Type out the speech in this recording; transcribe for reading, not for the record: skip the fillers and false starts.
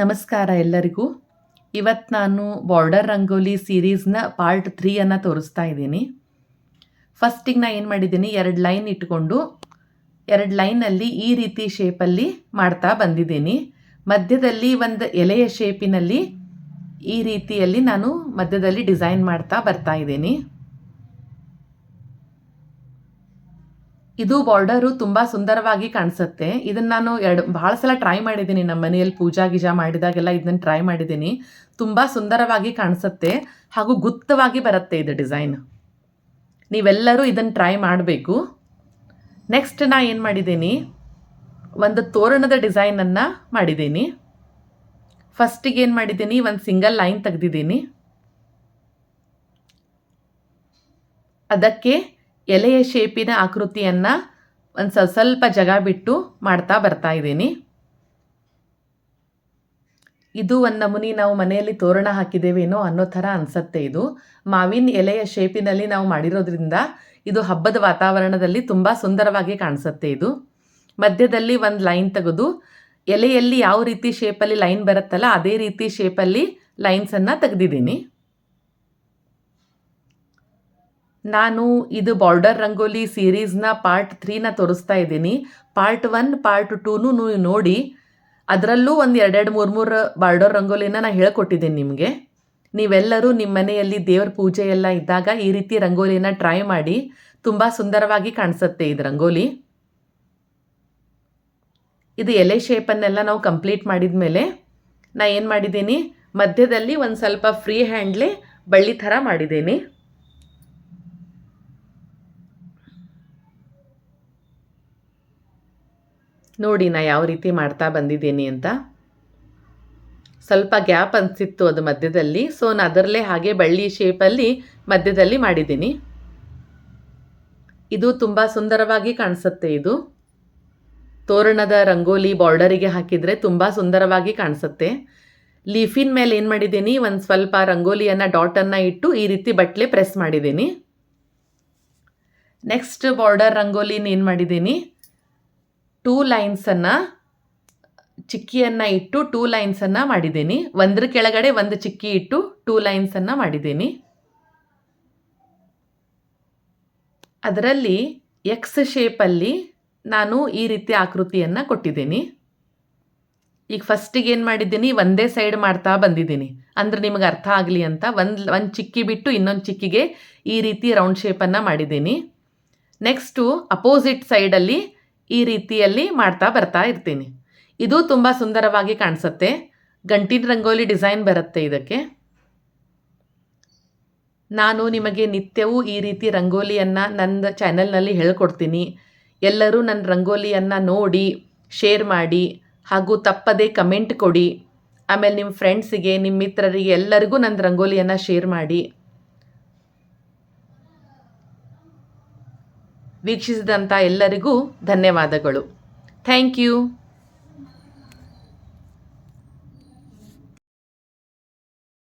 ನಮಸ್ಕಾರ ಎಲ್ಲರಿಗೂ. ಇವತ್ತು ನಾನು ಬಾರ್ಡರ್ ರಂಗೋಲಿ ಸೀರೀಸ್ನ ಪಾರ್ಟ್ 3 ತೋರಿಸ್ತಾ ಇದ್ದೀನಿ. ಫಸ್ಟಿಗೆ ನಾನು ಏನು ಮಾಡಿದ್ದೀನಿ, 2 ಲೈನ್ ಇಟ್ಕೊಂಡು 2 ಲೈನಲ್ಲಿ ಈ ರೀತಿ ಶೇಪಲ್ಲಿ ಮಾಡ್ತಾ ಬಂದಿದ್ದೀನಿ. ಮಧ್ಯದಲ್ಲಿ ಒಂದು ಎಲೆಯ ಶೇಪಿನಲ್ಲಿ ಈ ರೀತಿಯಲ್ಲಿ ನಾನು ಮಧ್ಯದಲ್ಲಿ ಡಿಸೈನ್ ಮಾಡ್ತಾ ಬರ್ತಾ ಇದ್ದೀನಿ. ಇದು ಬಾರ್ಡರು ತುಂಬ ಸುಂದರವಾಗಿ ಕಾಣಿಸುತ್ತೆ. ಇದನ್ನು ನಾನು ಭಾಳ ಸಲ ಟ್ರೈ ಮಾಡಿದ್ದೀನಿ. ನಮ್ಮ ಮನೆಯಲ್ಲಿ ಪೂಜಾ ಗೀಜಾ ಮಾಡಿದಾಗೆಲ್ಲ ಇದನ್ನು ಟ್ರೈ ಮಾಡಿದ್ದೀನಿ. ತುಂಬ ಸುಂದರವಾಗಿ ಕಾಣಿಸುತ್ತೆ ಹಾಗೂ ಗುತ್ತವಾಗಿ ಬರುತ್ತೆ ಇದು ಡಿಸೈನ್. ನೀವೆಲ್ಲರೂ ಇದನ್ನು ಟ್ರೈ ಮಾಡಬೇಕು. ನೆಕ್ಸ್ಟ್ ನಾನು ಏನು ಮಾಡಿದ್ದೀನಿ, ಒಂದು ತೋರಣದ ಡಿಸೈನನ್ನು ಮಾಡಿದ್ದೀನಿ. ಫಸ್ಟಿಗೆ ಏನು ಮಾಡಿದ್ದೀನಿ, ಒಂದು ಸಿಂಗಲ್ ಲೈನ್ ತೆಗೆದಿದ್ದೀನಿ. ಅದಕ್ಕೆ ಎಲೆಯ ಶೇಪಿನ ಆಕೃತಿಯನ್ನು ಒಂದು ಸ್ವಲ್ಪ ಜಾಗ ಬಿಟ್ಟು ಮಾಡ್ತಾ ಬರ್ತಾ ಇದ್ದೀನಿ. ಇದು ಒಂದು ನಮೂನಿ ನಾವು ಮನೆಯಲ್ಲಿ ತೋರಣ ಹಾಕಿದ್ದೇವೇನೋ ಅನ್ನೋ ಥರ ಅನಿಸುತ್ತೆ. ಇದು ಮಾವಿನ ಎಲೆಯ ಶೇಪಿನಲ್ಲಿ ನಾವು ಮಾಡಿರೋದ್ರಿಂದ ಇದು ಹಬ್ಬದ ವಾತಾವರಣದಲ್ಲಿ ತುಂಬ ಸುಂದರವಾಗಿ ಕಾಣಿಸುತ್ತೆ. ಇದು ಮಧ್ಯದಲ್ಲಿ ಒಂದು ಲೈನ್ ತೆಗೆದು ಎಲೆಯಲ್ಲಿ ಯಾವ ರೀತಿ ಶೇಪಲ್ಲಿ ಲೈನ್ ಬರುತ್ತಲ್ಲ ಅದೇ ರೀತಿ ಶೇಪಲ್ಲಿ ಲೈನ್ಸನ್ನು ತೆಗೆದಿದ್ದೀನಿ. ನಾನು ಇದು ಬಾರ್ಡರ್ ರಂಗೋಲಿ ಸೀರೀಸ್ನ ಪಾರ್ಟ್ 3 ತೋರಿಸ್ತಾ ಇದ್ದೀನಿ. ಪಾರ್ಟ್ 1 ಪಾರ್ಟ್ 2 ನೀವು ನೋಡಿ. ಅದರಲ್ಲೂ ಒಂದು 2-3 ಬಾರ್ಡರ್ ರಂಗೋಲಿನ ನಾನು ಹೇಳ್ಕೊಟ್ಟಿದ್ದೀನಿ ನಿಮಗೆ. ನೀವೆಲ್ಲರೂ ನಿಮ್ಮ ಮನೆಯಲ್ಲಿ ದೇವ್ರ ಪೂಜೆ ಎಲ್ಲ ಇದ್ದಾಗ ಈ ರೀತಿ ರಂಗೋಲಿನ ಟ್ರೈ ಮಾಡಿ. ತುಂಬ ಸುಂದರವಾಗಿ ಕಾಣಿಸುತ್ತೆ ಇದು ರಂಗೋಲಿ. ಇದು ಎಲೆ ಶೇಪನ್ನೆಲ್ಲ ನಾವು ಕಂಪ್ಲೀಟ್ ಮಾಡಿದ ಮೇಲೆ ನಾನು ಏನು ಮಾಡಿದ್ದೀನಿ, ಮಧ್ಯದಲ್ಲಿ ಒಂದು ಸ್ವಲ್ಪ ಫ್ರೀ ಹ್ಯಾಂಡ್ಲೆ ಬಳ್ಳಿ ಥರ ಮಾಡಿದ್ದೀನಿ. ನೋಡಿ ನಾ ಯಾವ ರೀತಿ ಮಾಡ್ತಾ ಬಂದಿದ್ದೀನಿ ಅಂತ. ಸ್ವಲ್ಪ ಗ್ಯಾಪ್ ಅನಿಸಿತ್ತು ಅದು ಮಧ್ಯದಲ್ಲಿ, ಸೊ ನಾನು ಅದರಲ್ಲೇ ಹಾಗೆ ಬಳ್ಳಿ ಶೇಪಲ್ಲಿ ಮಧ್ಯದಲ್ಲಿ ಮಾಡಿದ್ದೀನಿ. ಇದು ತುಂಬ ಸುಂದರವಾಗಿ ಕಾಣಿಸುತ್ತೆ. ಇದು ತೋರಣದ ರಂಗೋಲಿ ಬಾರ್ಡರಿಗೆ ಹಾಕಿದರೆ ತುಂಬ ಸುಂದರವಾಗಿ ಕಾಣಿಸುತ್ತೆ. ಲೀಫಿನ ಮೇಲೆ ಏನು ಮಾಡಿದ್ದೀನಿ, ಒಂದು ಸ್ವಲ್ಪ ರಂಗೋಲಿಯನ್ನು ಡಾಟನ್ನು ಇಟ್ಟು ಈ ರೀತಿ ಬಟ್ಲೆ ಪ್ರೆಸ್ ಮಾಡಿದ್ದೀನಿ. ನೆಕ್ಸ್ಟ್ ಬಾರ್ಡರ್ ರಂಗೋಲಿನ ಏನು ಮಾಡಿದ್ದೀನಿ, 2 ಲೈನ್ಸನ್ನು ಚಿಕ್ಕಿಯನ್ನು ಇಟ್ಟು 2 ಲೈನ್ಸನ್ನು ಮಾಡಿದ್ದೀನಿ. ಒಂದರ ಕೆಳಗಡೆ ಒಂದು ಚಿಕ್ಕಿ ಇಟ್ಟು 2 ಲೈನ್ಸನ್ನು ಮಾಡಿದ್ದೀನಿ. ಅದರಲ್ಲಿ ಎಕ್ಸ್ ಶೇಪಲ್ಲಿ ನಾನು ಈ ರೀತಿ ಆಕೃತಿಯನ್ನು ಕೊಟ್ಟಿದ್ದೀನಿ. ಈಗ ಫಸ್ಟಿಗೆ ಏನು ಮಾಡಿದ್ದೀನಿ, ಒಂದೇ ಸೈಡ್ ಮಾಡ್ತಾ ಬಂದಿದ್ದೀನಿ, ಅಂದರೆ ನಿಮಗೆ ಅರ್ಥ ಆಗಲಿ ಅಂತ. ಒಂದು ಚಿಕ್ಕಿ ಬಿಟ್ಟು ಇನ್ನೊಂದು ಚಿಕ್ಕಿಗೆ ಈ ರೀತಿ ರೌಂಡ್ ಶೇಪನ್ನು ಮಾಡಿದ್ದೀನಿ. ನೆಕ್ಸ್ಟು ಅಪೋಸಿಟ್ ಸೈಡಲ್ಲಿ ಈ ರೀತಿಯಲ್ಲಿ ಮಾಡ್ತಾ ಬರ್ತಾ ಇರ್ತೀನಿ. ಇದು ತುಂಬ ಸುಂದರವಾಗಿ ಕಾಣಿಸುತ್ತೆ. ಗಂಟಿನ ರಂಗೋಲಿ ಡಿಸೈನ್ ಬರುತ್ತೆ ಇದಕ್ಕೆ. ನಾನು ನಿಮಗೆ ನಿತ್ಯವೂ ಈ ರೀತಿ ರಂಗೋಲಿಯನ್ನು ನನ್ನ ಚಾನೆಲ್ನಲ್ಲಿ ಹೇಳ್ಕೊಡ್ತೀನಿ. ಎಲ್ಲರೂ ನನ್ನ ರಂಗೋಲಿಯನ್ನು ನೋಡಿ ಶೇರ್ ಮಾಡಿ ಹಾಗೂ ತಪ್ಪದೇ ಕಮೆಂಟ್ ಕೊಡಿ. ಆಮೇಲೆ ನಿಮ್ಮ ಫ್ರೆಂಡ್ಸಿಗೆ, ನಿಮ್ಮ ಮಿತ್ರರಿಗೆ ಎಲ್ಲರಿಗೂ ನನ್ನ ರಂಗೋಲಿಯನ್ನು ಶೇರ್ ಮಾಡಿ. ವೀಕ್ಷಿಸಿದಂಥ ಎಲ್ಲರಿಗೂ ಧನ್ಯವಾದಗಳು. Thank you.